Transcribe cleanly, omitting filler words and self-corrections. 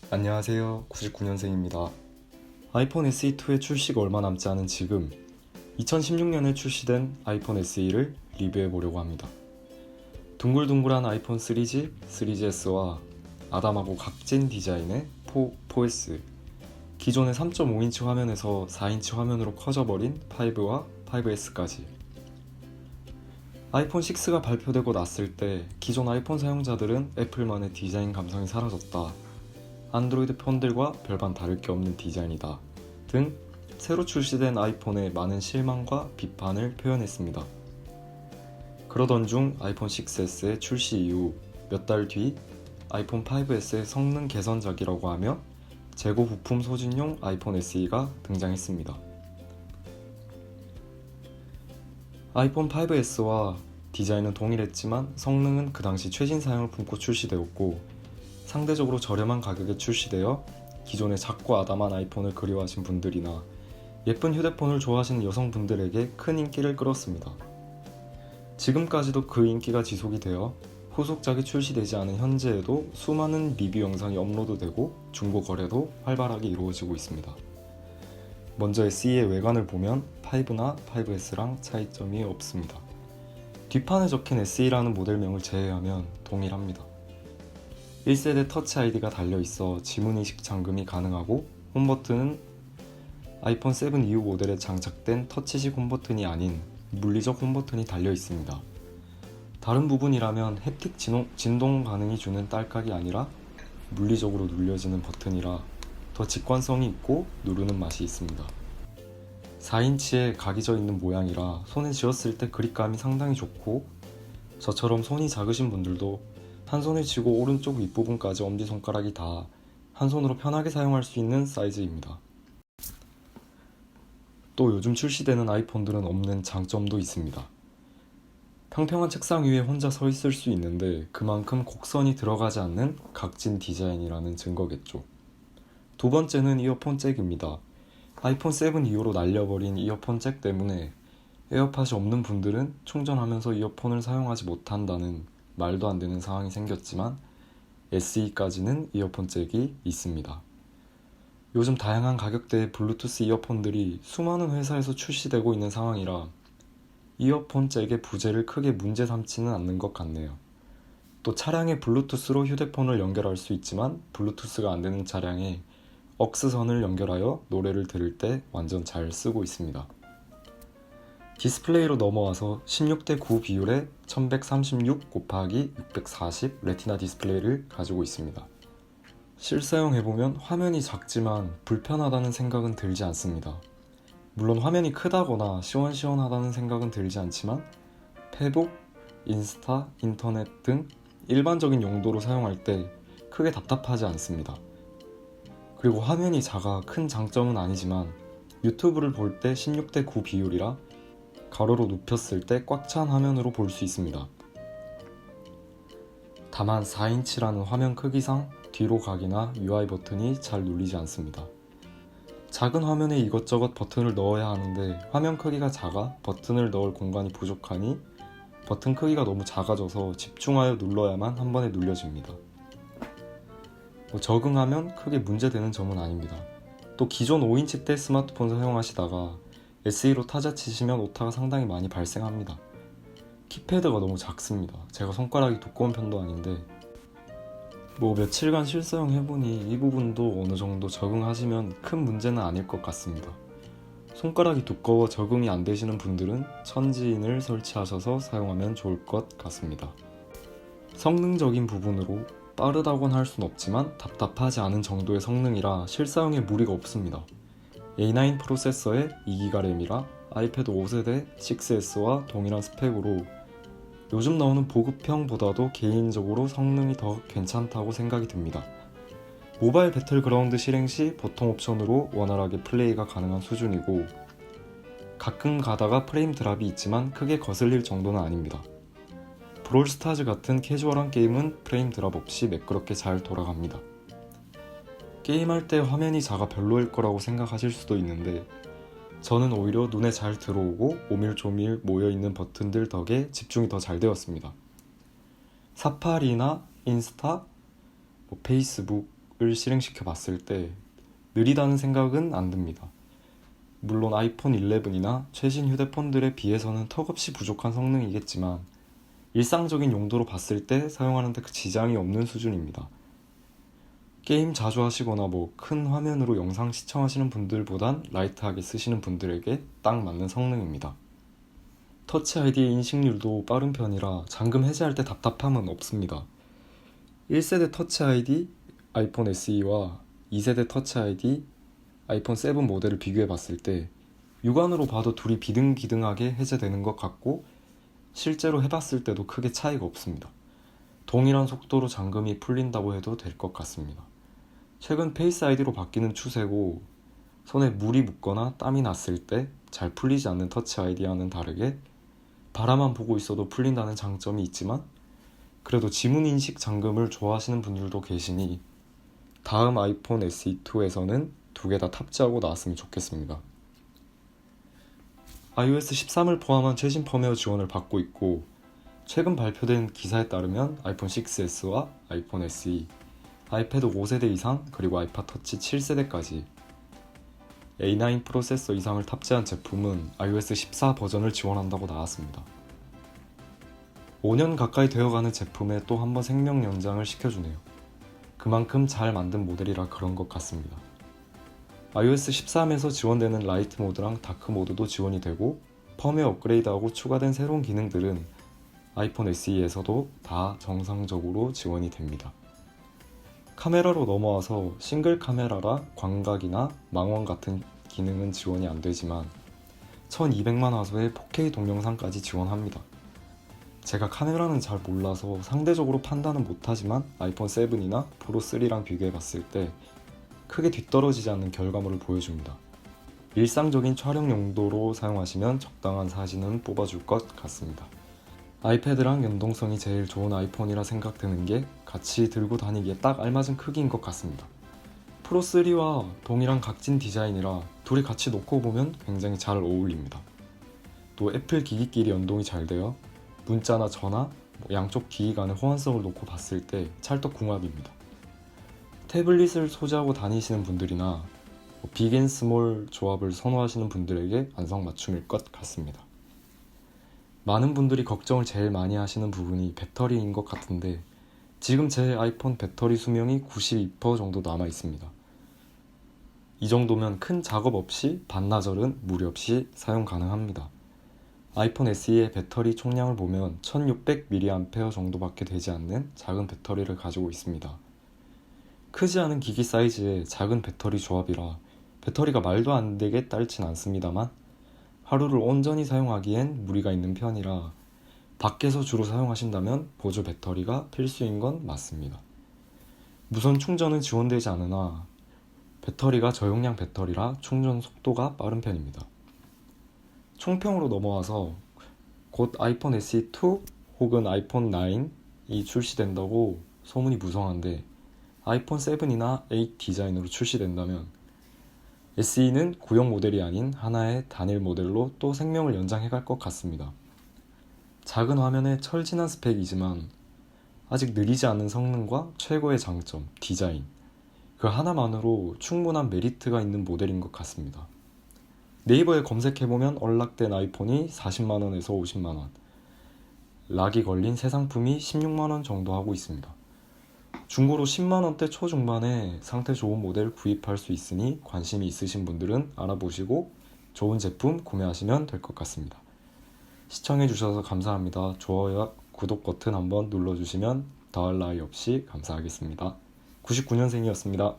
안녕하세요. 99년생입니다. 아이폰 SE2의 출시가 얼마 남지 않은 지금 2016년에 출시된 아이폰 SE를 리뷰해 보려고 합니다. 둥글둥글한 아이폰 3G, 3GS와 아담하고 각진 디자인의 4S, 기존의 3.5인치 화면에서 4인치 화면으로 커져버린 5와 5S까지. 아이폰 6가 발표되고 났을 때 기존 아이폰 사용자들은 애플만의 디자인 감성이 사라졌다, 안드로이드 폰들과 별반 다를 게 없는 디자인이다 등 새로 출시된 아이폰에 많은 실망과 비판을 표현했습니다. 그러던 중 아이폰 6S의 출시 이후 몇 달 뒤 아이폰 5S의 성능 개선작이라고 하며 재고 부품 소진용 아이폰 SE가 등장했습니다. 아이폰 5S와 디자인은 동일했지만 성능은 그 당시 최신 사양을 품고 출시되었고, 상대적으로 저렴한 가격에 출시되어 기존의 작고 아담한 아이폰을 그리워하신 분들이나 예쁜 휴대폰을 좋아하시는 여성분들에게 큰 인기를 끌었습니다. 지금까지도 그 인기가 지속이 되어 후속작이 출시되지 않은 현재에도 수많은 리뷰 영상이 업로드되고 중고 거래도 활발하게 이루어지고 있습니다. 먼저 SE의 외관을 보면 5나 5S랑 차이점이 없습니다. 뒷판에 적힌 SE라는 모델명을 제외하면 동일합니다. 1세대 터치 아이디가 달려있어 지문인식 잠금이 가능하고, 홈버튼은 아이폰 7 이후 모델에 장착된 터치식 홈버튼이 아닌 물리적 홈버튼이 달려있습니다. 다른 부분이라면 햅틱 진동 반응이 주는 딸깍이 아니라 물리적으로 눌려지는 버튼이라 더 직관성이 있고 누르는 맛이 있습니다. 4인치에 각이 져 있는 모양이라 손에 쥐었을 때 그립감이 상당히 좋고, 저처럼 손이 작으신 분들도 한 손에 쥐고 오른쪽 윗부분까지 엄지손가락이 다 한 손으로 편하게 사용할 수 있는 사이즈입니다. 또 요즘 출시되는 아이폰들은 없는 장점도 있습니다. 평평한 책상 위에 혼자 서 있을 수 있는데 그만큼 곡선이 들어가지 않는 각진 디자인이라는 증거겠죠. 두 번째는 이어폰 잭입니다. 아이폰 7 이후로 날려버린 이어폰 잭 때문에 에어팟이 없는 분들은 충전하면서 이어폰을 사용하지 못한다는 말도 안 되는 상황이 생겼지만, SE까지는 이어폰 잭이 있습니다. 요즘 다양한 가격대의 블루투스 이어폰들이 수많은 회사에서 출시되고 있는 상황이라 이어폰 잭의 부재를 크게 문제 삼지는 않는 것 같네요. 또 차량에 블루투스로 휴대폰을 연결할 수 있지만 블루투스가 안 되는 차량에 억스선을 연결하여 노래를 들을 때 완전 잘 쓰고 있습니다. 디스플레이로 넘어와서 16:9 비율의 1136 곱하기 640 레티나 디스플레이를 가지고 있습니다. 실사용해보면 화면이 작지만 불편하다는 생각은 들지 않습니다. 물론 화면이 크다거나 시원시원하다는 생각은 들지 않지만 페북, 인스타, 인터넷 등 일반적인 용도로 사용할 때 크게 답답하지 않습니다. 그리고 화면이 작아 큰 장점은 아니지만 유튜브를 볼 때 16:9 비율이라 가로로 눕혔을 때 꽉 찬 화면으로 볼 수 있습니다. 다만 4인치라는 화면 크기상 뒤로 가기나 UI 버튼이 잘 눌리지 않습니다. 작은 화면에 이것저것 버튼을 넣어야 하는데 화면 크기가 작아 버튼을 넣을 공간이 부족하니 버튼 크기가 너무 작아져서 집중하여 눌러야만 한 번에 눌려집니다. 적응하면 크게 문제되는 점은 아닙니다. 또 기존 5인치대 스마트폰 사용하시다가 SE로 타자 치시면 오타가 상당히 많이 발생합니다. 키패드가 너무 작습니다. 제가 손가락이 두꺼운 편도 아닌데 며칠간 실사용 해보니 이 부분도 어느 정도 적응하시면 큰 문제는 아닐 것 같습니다. 손가락이 두꺼워 적응이 안 되시는 분들은 천지인을 설치하셔서 사용하면 좋을 것 같습니다. 성능적인 부분으로 빠르다고는 할 순 없지만 답답하지 않은 정도의 성능이라 실사용에 무리가 없습니다. A9 프로세서에 2기가 램이라 아이패드 5세대 6S와 동일한 스펙으로 요즘 나오는 보급형보다도 개인적으로 성능이 더 괜찮다고 생각이 듭니다. 모바일 배틀그라운드 실행 시 보통 옵션으로 원활하게 플레이가 가능한 수준이고, 가끔 가다가 프레임 드랍이 있지만 크게 거슬릴 정도는 아닙니다. 브롤스타즈 같은 캐주얼한 게임은 프레임 드랍 없이 매끄럽게 잘 돌아갑니다. 게임할 때 화면이 작아 별로일 거라고 생각하실 수도 있는데, 저는 오히려 눈에 잘 들어오고 오밀조밀 모여있는 버튼들 덕에 집중이 더 잘 되었습니다. 사파리나 인스타, 페이스북, 을 실행시켜 봤을 때 느리다는 생각은 안 듭니다. 물론 아이폰 11이나 최신 휴대폰들에 비해서는 턱없이 부족한 성능이겠지만 일상적인 용도로 봤을 때 사용하는데 그 지장이 없는 수준입니다. 게임 자주 하시거나 큰 화면으로 영상 시청하시는 분들보단 라이트하게 쓰시는 분들에게 딱 맞는 성능입니다. 터치 아이디의 인식률도 빠른 편이라 잠금 해제할 때 답답함은 없습니다. 1세대 터치 아이디 아이폰 SE와 2세대 터치 아이디 아이폰 7 모델을 비교해 봤을 때 육안으로 봐도 둘이 비등비등하게 해제되는 것 같고 실제로 해봤을 때도 크게 차이가 없습니다. 동일한 속도로 잠금이 풀린다고 해도 될 것 같습니다. 최근 페이스 아이디로 바뀌는 추세고 손에 물이 묻거나 땀이 났을 때 잘 풀리지 않는 터치 아이디와는 다르게 바라만 보고 있어도 풀린다는 장점이 있지만 그래도 지문인식 잠금을 좋아하시는 분들도 계시니 다음 아이폰 SE2에서는 두 개 다 탑재하고 나왔으면 좋겠습니다. iOS 13을 포함한 최신 펌웨어 지원을 받고 있고 최근 발표된 기사에 따르면 아이폰 6s와 아이폰 SE, 아이패드 5세대 이상 그리고 아이팟 터치 7세대까지 A9 프로세서 이상을 탑재한 제품은 iOS 14 버전을 지원한다고 나왔습니다. 5년 가까이 되어가는 제품에 또 한 번 생명 연장을 시켜주네요. 그만큼 잘 만든 모델이라 그런 것 같습니다. iOS 13에서 지원되는 라이트 모드랑 다크 모드도 지원이 되고 펌웨어 업그레이드하고 추가된 새로운 기능들은 아이폰 SE에서도 다 정상적으로 지원이 됩니다. 카메라로 넘어와서 싱글 카메라라 광각이나 망원 같은 기능은 지원이 안 되지만 1200만 화소의 4K 동영상까지 지원합니다. 제가 카메라는 잘 몰라서 상대적으로 판단은 못하지만 아이폰 7이나 프로 3랑 비교해 봤을 때 크게 뒤떨어지지 않는 결과물을 보여줍니다. 일상적인 촬영 용도로 사용하시면 적당한 사진은 뽑아줄 것 같습니다. 아이패드랑 연동성이 제일 좋은 아이폰이라 생각되는 게 같이 들고 다니기에 딱 알맞은 크기인 것 같습니다. 프로3와 동일한 각진 디자인이라 둘이 같이 놓고 보면 굉장히 잘 어울립니다. 또 애플 기기끼리 연동이 잘 되어 문자나 전화, 양쪽 기기 간의 호환성을 놓고 봤을 때 찰떡궁합입니다. 태블릿을 소지하고 다니시는 분들이나 빅 앤 스몰 조합을 선호하시는 분들에게 안성맞춤일 것 같습니다. 많은 분들이 걱정을 제일 많이 하시는 부분이 배터리인 것 같은데 지금 제 아이폰 배터리 수명이 92% 정도 남아 있습니다. 이 정도면 큰 작업 없이 반나절은 무리 없이 사용 가능합니다. 아이폰 SE의 배터리 총량을 보면 1600mAh 정도밖에 되지 않는 작은 배터리를 가지고 있습니다. 크지 않은 기기 사이즈의 작은 배터리 조합이라 배터리가 말도 안 되게 짧진 않습니다만 하루를 온전히 사용하기엔 무리가 있는 편이라 밖에서 주로 사용하신다면 보조 배터리가 필수인 건 맞습니다. 무선 충전은 지원되지 않으나 배터리가 저용량 배터리라 충전 속도가 빠른 편입니다. 총평으로 넘어와서 곧 아이폰 SE2 혹은 아이폰 9이 출시된다고 소문이 무성한데 아이폰 7이나 8 디자인으로 출시된다면 SE는 구형 모델이 아닌 하나의 단일 모델로 또 생명을 연장해갈 것 같습니다. 작은 화면에 철진한 스펙이지만 아직 느리지 않은 성능과 최고의 장점, 디자인 그 하나만으로 충분한 메리트가 있는 모델인 것 같습니다. 네이버에 검색해보면 언락된 아이폰이 40만원에서 50만원, 락이 걸린 새 상품이 16만원 정도 하고 있습니다. 중고로 10만원대 초중반에 상태 좋은 모델 구입할 수 있으니 관심이 있으신 분들은 알아보시고 좋은 제품 구매하시면 될 것 같습니다. 시청해주셔서 감사합니다. 좋아요와 구독 버튼 한번 눌러주시면 더할 나위 없이 감사하겠습니다. 99년생이었습니다.